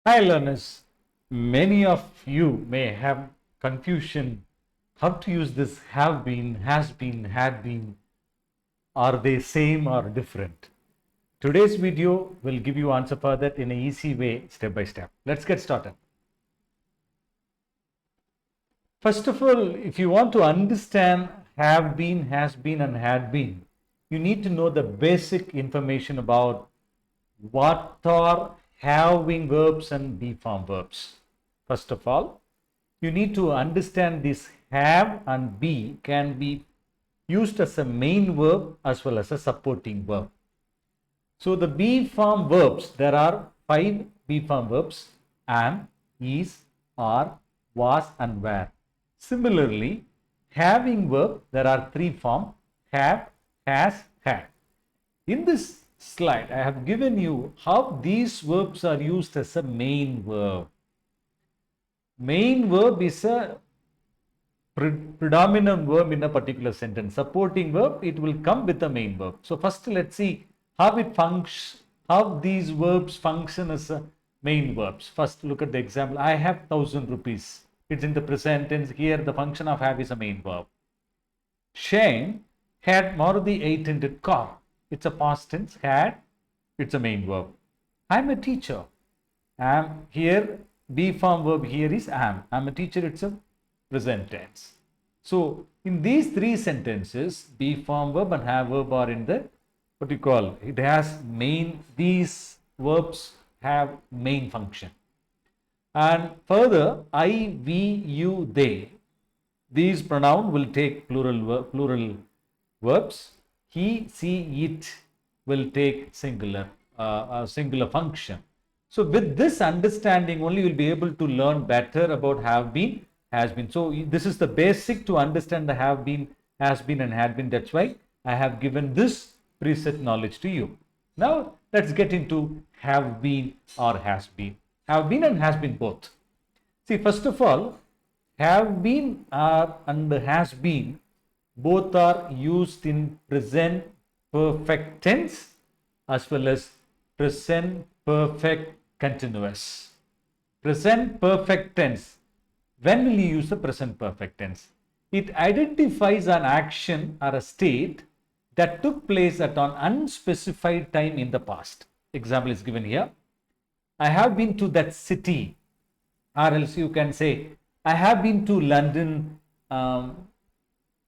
Hi learners, many of you may have confusion how to use this have been, has been, had been. Are they same or different? Today's video will give you answer for that in an easy way, step by step. Let's get started. First of all, if you want to understand have been, has been and had been, you need to know the basic information about what are having verbs and be form verbs. First of all, you need to understand this have and be can be used as a main verb as well as a supporting verb. So the be form verbs, there are 5 be form verbs: am, is, are, was and were. Similarly, having verb, there are 3 forms: have, has, had. In this slide, I have given you how these verbs are used as a main verb. Main verb is a predominant verb in a particular sentence. Supporting verb, it will come with the main verb. So first let's see how it functions, how these verbs function as a main verbs. First look at the example. I have 1,000 rupees. It's in the present tense. Here the function of have is a main verb. Shane had Maruti 800 car. It's a past tense. Had, it's a main verb. I'm a teacher. Am here, be form verb here is am. I'm a teacher, it's a present tense. So in these 3 sentences, be form verb and have verb are in the what you call, it has main, these verbs have main function. And further, I, we, you, they, these pronoun will take plural verbs. He, she, it will take singular function. So with this understanding only you will be able to learn better about have been, has been. So this is the basic to understand the have been, has been and had been. That's why I have given this preset knowledge to you. Now let's get into have been or has been. Have been and has been both. See, first of all, have been and has been both are used in present perfect tense as well as present perfect continuous. Present perfect tense. When will you use the present perfect tense? It identifies an action or a state that took place at an unspecified time in the past. Example is given here. I have been to that city. Or else you can say, I have been to London.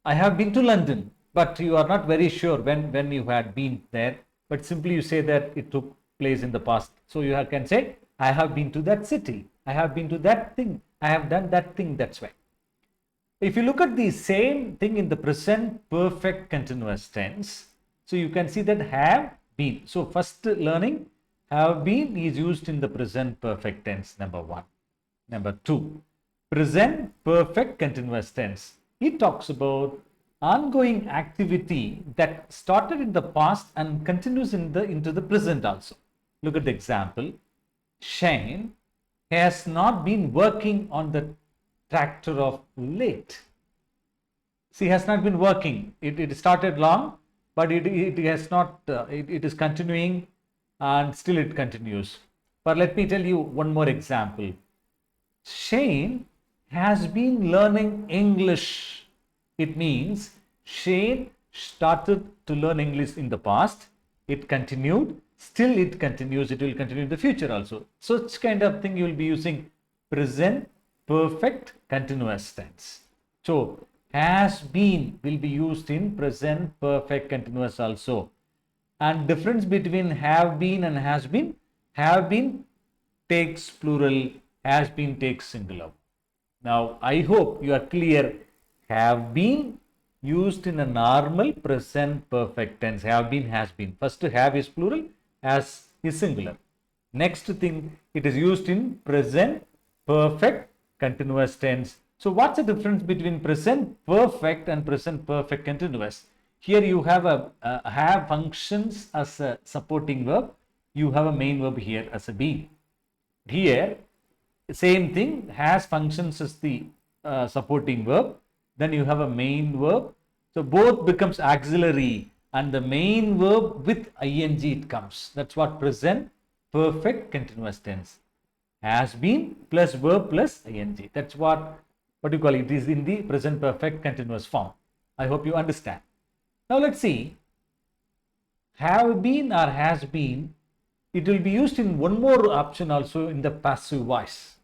I have been to London, but you are not very sure when you had been there. But simply you say that it took place in the past. So you can say, I have been to that city. I have been to that thing. I have done that thing. That's why. If you look at the same thing in the present perfect continuous tense, so you can see that have been. So first learning, have been is used in the present perfect tense, number 1. Number 2, present perfect continuous tense. It talks about ongoing activity that started in the past and continues into the present also. Look at the example. Shane has not been working on the tractor of late. See, has not been working. It started long, but it has not, it is continuing and still it continues. But let me tell you one more example. Shane has been learning English. It means Shane started to learn English in the past. It continued. Still it continues. It will continue in the future also. Such kind of thing you will be using present perfect continuous tense. So has been will be used in present perfect continuous also. And difference between have been and has been takes plural, has been takes singular. Now I hope you are clear. Have been used in a normal present perfect tense. Have been, has been. First have is plural, has is singular. Next thing, it is used in present perfect continuous tense. So what's the difference between present perfect and present perfect continuous? Here you have have functions as a supporting verb. You have a main verb here as a be. Here same thing, has functions as the supporting verb. Then you have a main verb. So both becomes auxiliary and the main verb with ing it comes. That's what present perfect continuous tense. has been plus verb plus ing. That's what you call it. It is in the present perfect continuous form. I hope you understand. Now let's see. Have been or has been, it will be used in one more option also in the passive voice.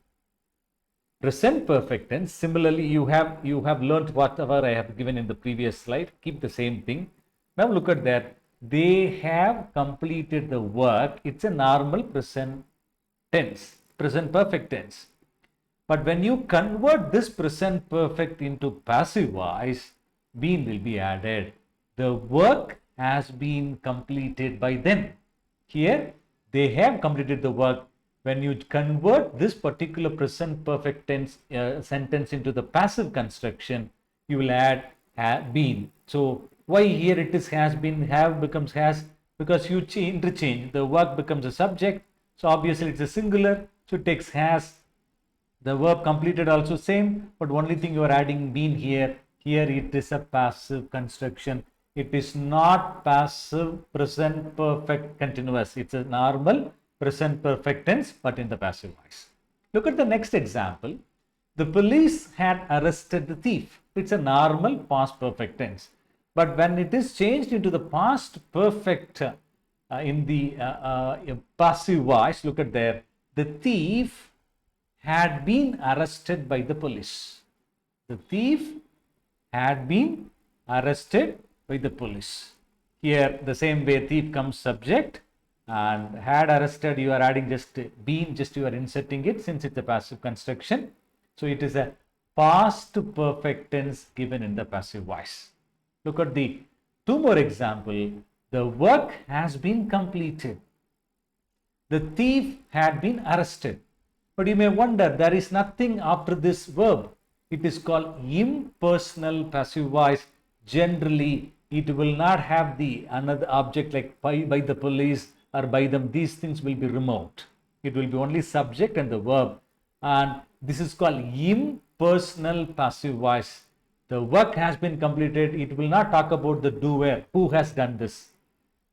Present perfect tense. Similarly, you have learnt whatever I have given in the previous slide. Keep the same thing. Now look at that. They have completed the work. It's a normal present tense, present perfect tense. But when you convert this present perfect into passive voice, been will be added. The work has been completed by them. Here, they have completed the work. When you convert this particular present perfect tense sentence into the passive construction, you will add been. So why here it is has been, have becomes has? Because you interchange. The work becomes a subject. So obviously it's a singular. So it takes has. The verb completed also same, but only thing you are adding been here. Here it is a passive construction. It is not passive present perfect continuous. It's a normal present perfect tense, but in the passive voice. Look at the next example. The police had arrested the thief. It's a normal past perfect tense. But when it is changed into the past perfect in the passive voice, look at there. The thief had been arrested by the police. The thief had been arrested by the police. Here the same way thief comes subject, and had arrested you are adding just been, just you are inserting it since it's a passive construction. So it is a past perfect tense given in the passive voice. Look at the two more example. The work has been completed. The thief had been arrested. But you may wonder, there is nothing after this verb. It is called impersonal passive voice. Generally, it will not have the another object like by the police or by them. These things will be removed. It will be only subject and the verb. And this is called impersonal passive voice. The work has been completed. It will not talk about the doer, who has done this.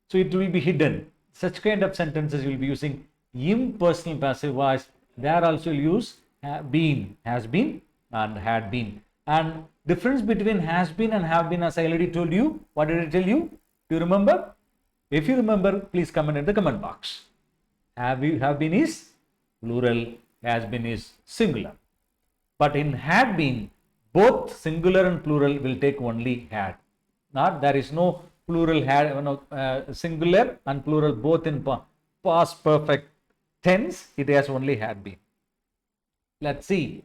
So it will be hidden. Such kind of sentences you will be using impersonal passive voice. There also use been, has been and had been. And difference between has been and have been, as I already told you. What did I tell you? Do you remember? If you remember, please comment in the comment box. Have been is plural, has been is singular. But in had been, both singular and plural will take only had. Not there is no plural had, singular and plural both in past perfect tense. It has only had been. Let's see.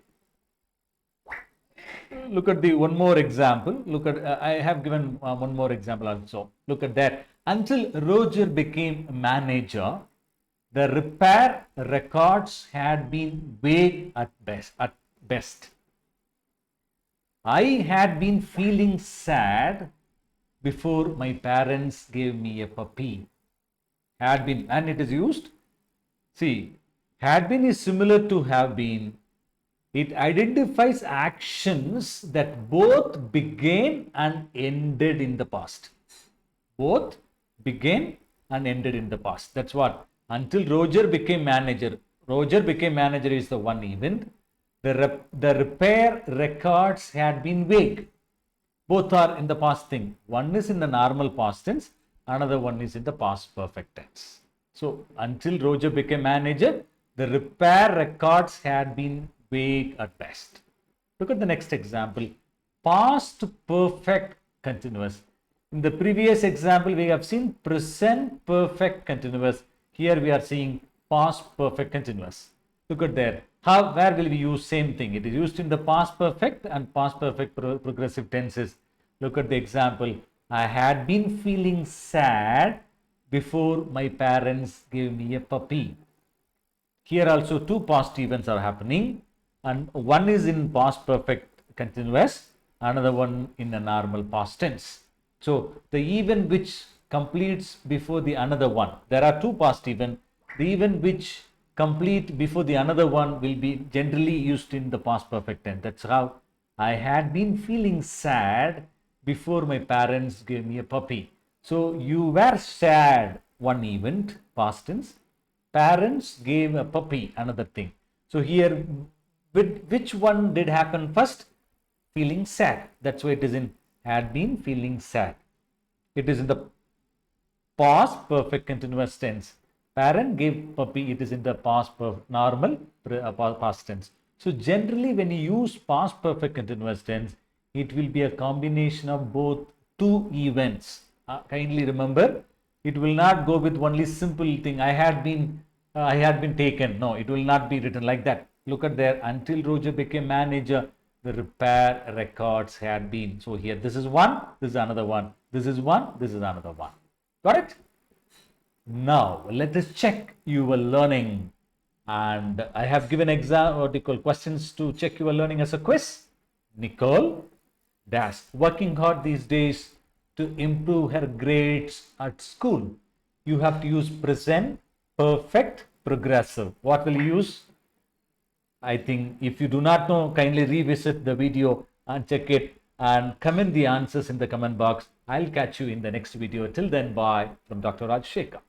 Look at the one more example. Look at I have given one more example also. Look at that. Until Roger became manager, the repair records had been vague at best. I had been feeling sad before my parents gave me a puppy. Had been, and it is used. See, had been is similar to have been. It identifies actions that both began and ended in the past. Both began and ended in the past. That's what. Until Roger became manager. Roger became manager is the one event. The repair records had been vague. Both are in the past thing. One is in the normal past tense. Another one is in the past perfect tense. So until Roger became manager, the repair records had been vague at best. Look at the next example. Past perfect continuous. In the previous example, we have seen present perfect continuous. Here we are seeing past perfect continuous. Look at there. Where will we use same thing? It is used in the past perfect and past perfect progressive tenses. Look at the example. I had been feeling sad before my parents gave me a puppy. Here also two past events are happening, and one is in past perfect continuous, another one in a normal past tense. So the event which completes before the another one, there are two past events. The event which complete before the another one will be generally used in the past perfect tense. That's how I had been feeling sad before my parents gave me a puppy. So you were sad, one event, past tense. Parents gave a puppy, another thing. So here, which one did happen first? Feeling sad. That's why it is in had been feeling sad. It is in the past perfect continuous tense. Parent gave puppy, it is in the past normal past tense. So generally when you use past perfect continuous tense, it will be a combination of both two events. Kindly remember, it will not go with only simple thing. I had been taken. No, it will not be written like that. Look at there. Until Roger became manager, the repair records had been. So here, this is one. This is another one. This is one. This is another one. Got it? Now let us check your learning, and I have given questions to check your learning as a quiz. Nicole dash working hard these days to improve her grades at school. You have to use present, perfect, progressive. What will you use? I think if you do not know, kindly revisit the video and check it and comment the answers in the comment box. I'll catch you in the next video. Till then, bye from Dr. Raj Shekhar.